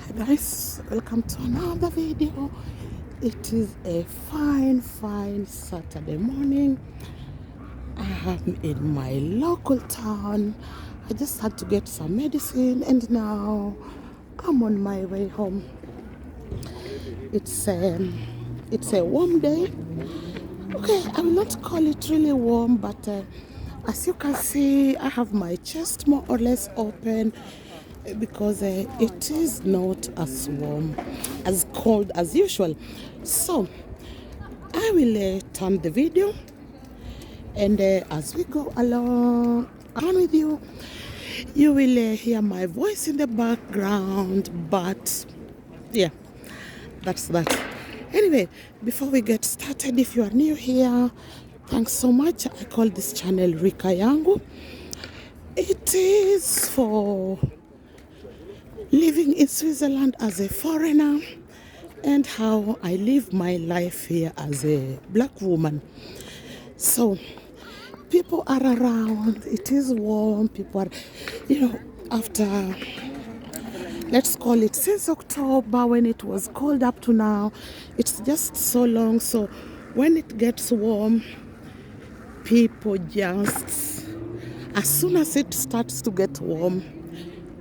Hi guys, welcome to another video. It is a fine Saturday morning. I'm in my local town. I just had to get some medicine and now I'm on my way home. It's a warm day. Okay, I will not call it really warm, but as you can see, I have my chest more or less open because it is not as warm, as cold as usual. So I will turn the video, and as we go along on with you, you will hear my voice in the background. But yeah, that's that. Anyway, before we get started, if you are new here, thanks so much. I call this channel Rika Yangu. It is for living in Switzerland as a foreigner and how I live my life here as a black woman. So people are around, it is warm, people are, after, let's call it since October when it was cold up to now, it's just so long. So when it gets warm, people just, as soon as it starts to get warm,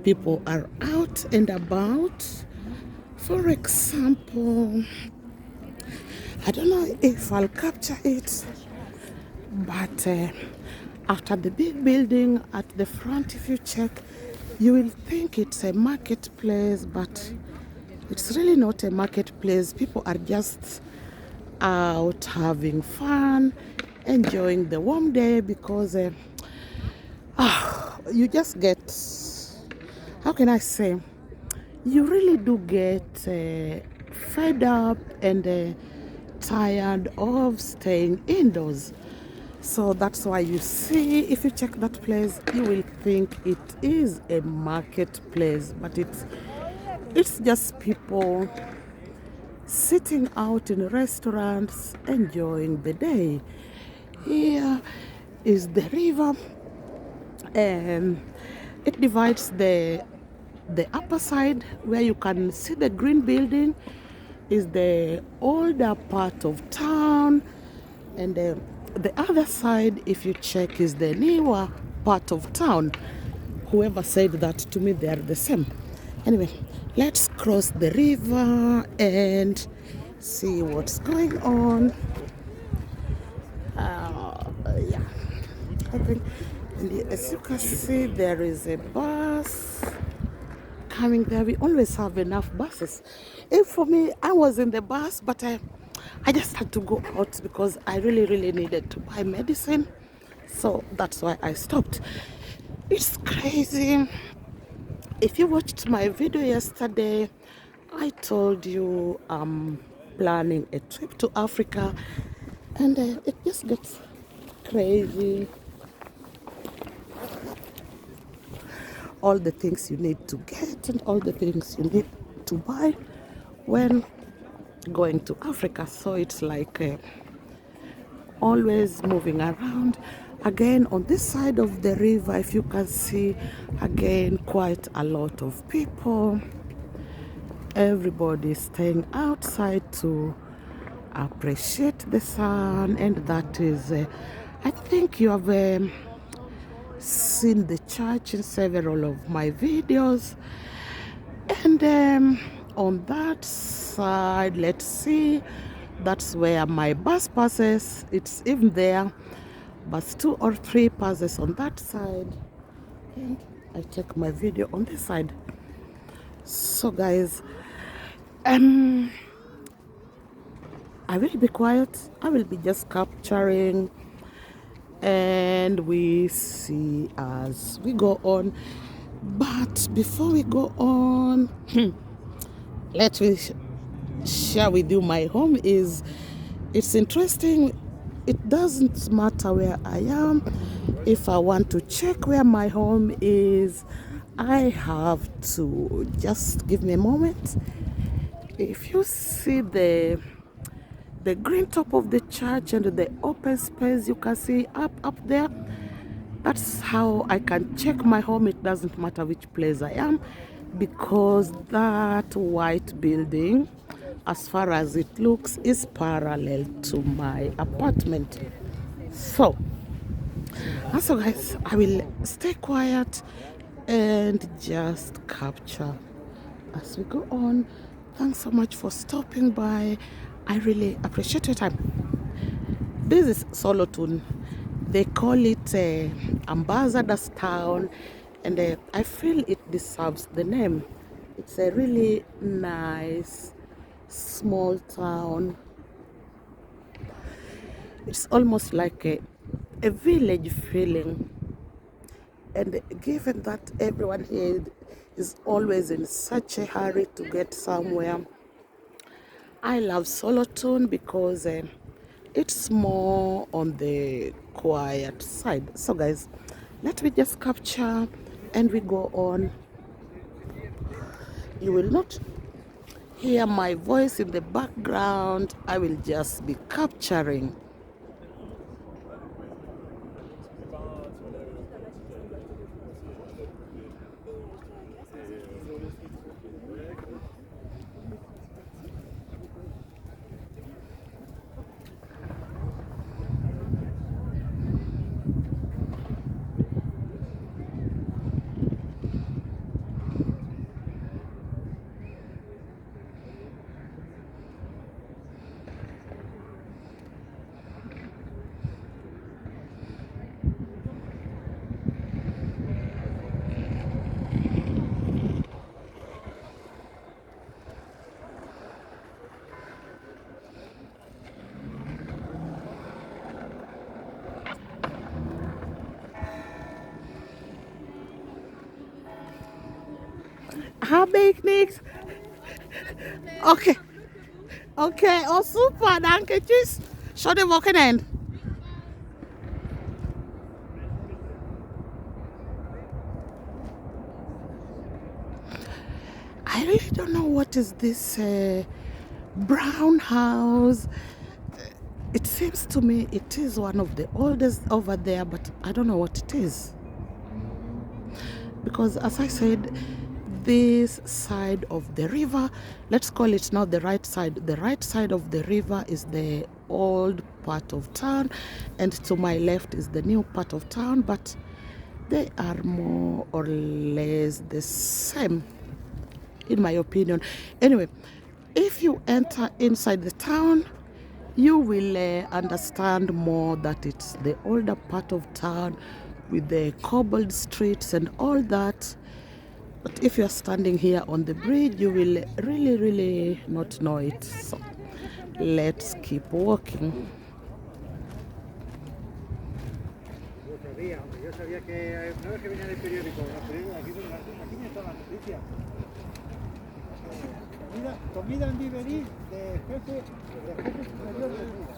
people are out and about. For example, I don't know if I'll capture it, but after the big building at the front, if you check, you will think it's a marketplace, but it's really not a marketplace. People are just out having fun, enjoying the warm day because you just get, how can I say, you really do get fed up and tired of staying indoors. So that's why you see, if you check that place, you will think it is a marketplace, but it's just people sitting out in restaurants enjoying the day. Here is the river, and it divides the upper side where you can see the green building is the older part of town, and the other side, if you check, is the newer part of town. Whoever said that to me, they are the same. Anyway, let's cross the river and see what's going on. Yeah, I think, and as you can see, there is a bus coming there. We always have enough buses. And for me, I was in the bus, but I just had to go out because I really needed to buy medicine. So that's why I stopped. It's crazy. If you watched my video yesterday, I told you I'm planning a trip to Africa, and it just gets crazy. All the things you need to get and all the things you need to buy when going to Africa. So it's like always moving around. Again, on this side of the river, if you can see, again, quite a lot of people. Everybody is staying outside to appreciate the sun, and that is, I think you have seen the church in several of my videos. And on that side, let's see, that's where my bus passes. It's even there, but 2 or 3 passes on that side, and I take my video on this side. So guys, I will be quiet. I will be just capturing, and we see as we go on. But before we go on, let me share with you my home is. It's interesting. It doesn't matter where I am. If I want to check where my home is, I have to just give me a moment. If you see the green top of the church and the open space you can see up there, that's how I can check my home. It doesn't matter which place I am. because that white building, as far as it looks, is parallel to my apartment. So guys, I will stay quiet and just capture as we go on. Thanks so much for stopping by. I really appreciate your time. This is Solothurn. They call it Ambassador's Town, and I feel it deserves the name. It's a really nice small town. It's almost like a village feeling. And given that everyone here is always in such a hurry to get somewhere, I love Solothurn because it's more on the quiet side. So guys, let me just capture and we go on. You will not hear my voice in the background. I will just be capturing. How big, Nick? Okay. Okay, oh super, danke, tschüss. Schöne Wochenende. I really don't know what is this brown house. It seems to me it is one of the oldest over there, but I don't know what it is. Because as I said, this side of the river, let's call it now the right side. The right side of the river is the old part of town, and to my left is the new part of town, but they are more or less the same, in my opinion. Anyway, if you enter inside the town, you will understand more that it's the older part of town with the cobbled streets and all that. But if you're standing here on the bridge, you will really not know it. So let's keep walking. Yo sabía que no es que venía del periódico, los periódicos aquí me están las noticias. Comida en Viverí de jefe superior de Cuba.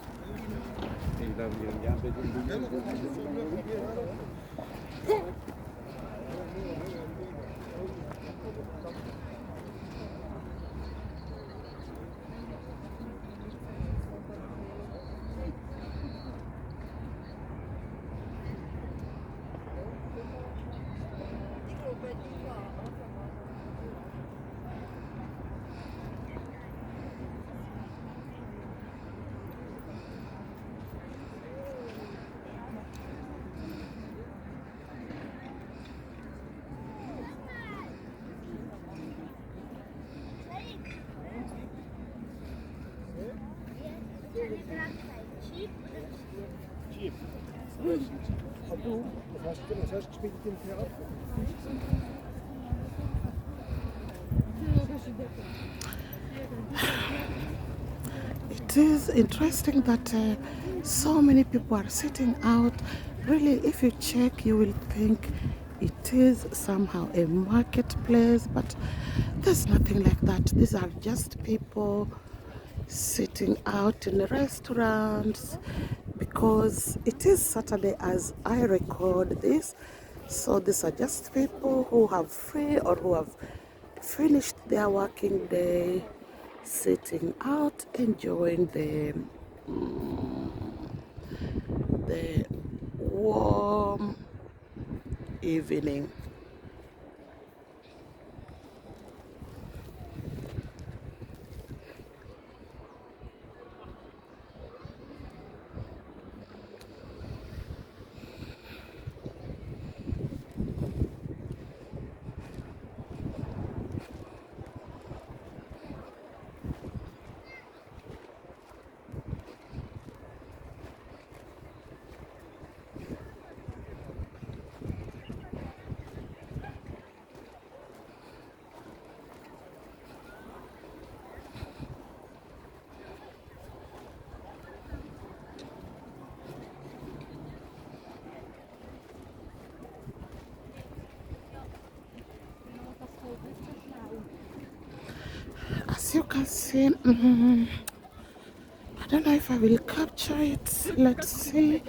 It is interesting that so many people are sitting out. Really, if you check, you will think it is somehow a marketplace, but there's nothing like that. These are just people sitting out in the restaurants because it is Saturday as I record this. So these are just people who have free or who have finished their working day, sitting out, enjoying the warm evening. as you can see, I don't know if I will capture it. Let's see.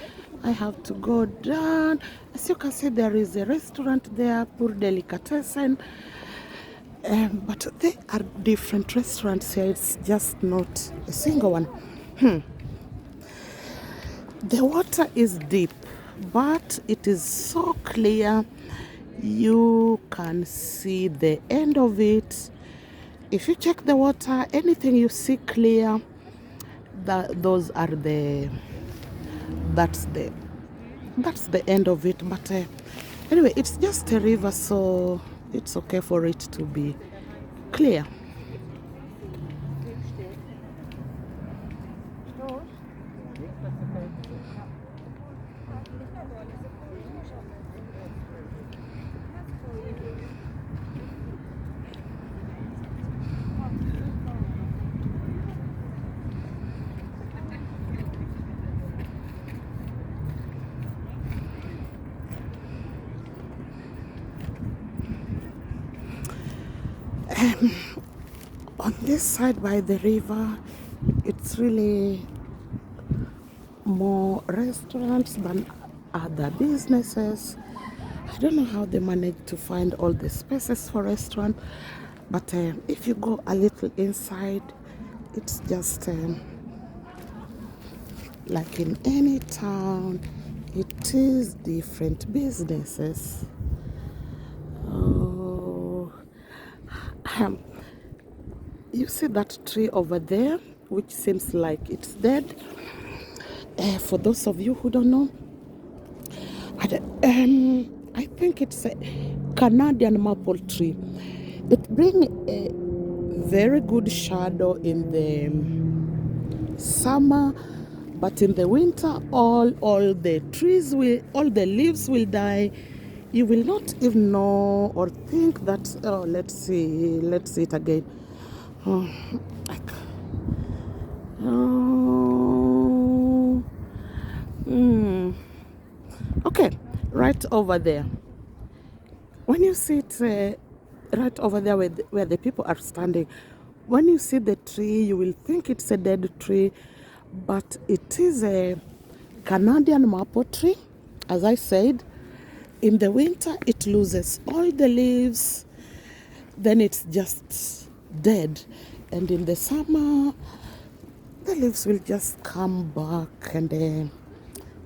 I have to go down. As you can see, there is a restaurant there, Pur Delicatessen. But they are different restaurants here. It's just not a single one. The water is deep, but it is so clear. You can see the end of it. If you check the water, anything you see clear, those are that's the end of it. But anyway, it's just a river, so it's okay for it to be clear. On this side by the river, it's really more restaurants than other businesses. I don't know how they manage to find all the spaces for restaurant, but if you go a little inside, it's just like in any town, it is different businesses. Oh, you see that tree over there, which seems like it's dead. For those of you who don't know, I think it's a Canadian maple tree. It brings a very good shadow in the summer, but in the winter, all the leaves will die. You will not even know or think that. Oh, let's see it again. Oh, okay, right over there. When you see it right over there where the people are standing, when you see the tree, you will think it's a dead tree, but it is a Canadian maple tree. As I said, in the winter, it loses all the leaves, then it's just dead. And in the summer, the leaves will just come back, and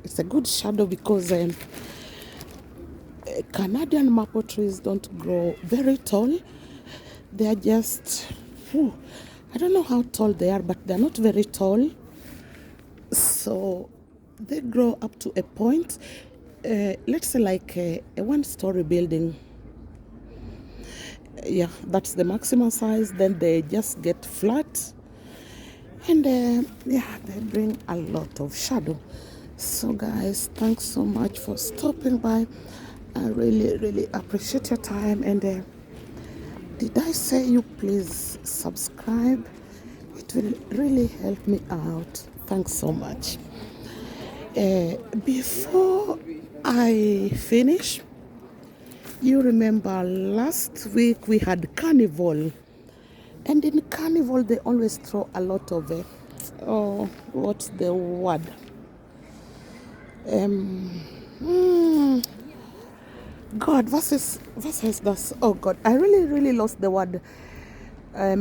it's a good shadow because Canadian maple trees don't grow very tall. They are just, I don't know how tall they are, but they're not very tall. So they grow up to a point, let's say like a one-story building. Yeah, that's the maximum size. Then they just get flat, and yeah, they bring a lot of shadow. So guys, thanks so much for stopping by. I really appreciate your time, and did I say you please subscribe? It will really help me out. Thanks so much. Before I finish, you remember last week we had carnival, and in carnival they always throw a lot of what's the word? God, versus this. Oh God, I really lost the word. I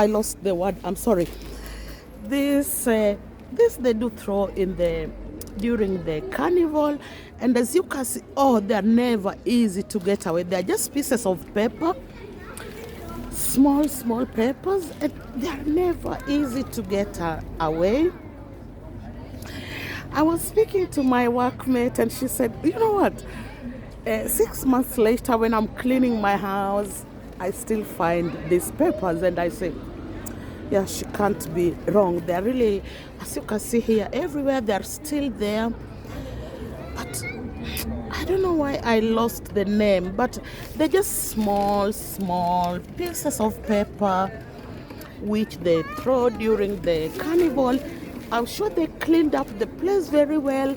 lost the word. I'm sorry. This they do throw in during the carnival, and as you can see, they're never easy to get away. They're just pieces of paper, small papers, and they're never easy to get away. I was speaking to my workmate, and she said, you know what? 6 months later, when I'm cleaning my house, I still find these papers, and I say, yeah, she can't be wrong. They're really, as you can see here, everywhere they're still there. But I don't know why I lost the name, but they're just small pieces of paper which they throw during the carnival. I'm sure they cleaned up the place very well,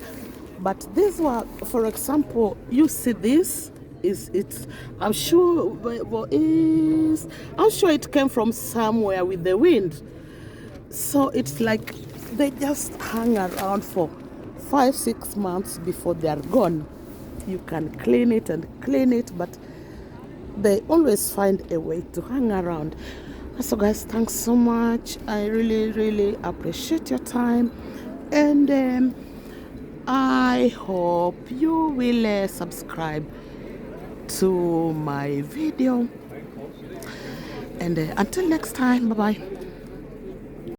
but these were, for example, you see this, it's I'm sure I'm sure it came from somewhere with the wind. So it's like they just hang around for 5 6 months before they are gone. You can clean it and clean it, but they always find a way to hang around. So guys, thanks so much. I really appreciate your time, and I hope you will subscribe to my video, and until next time, bye bye.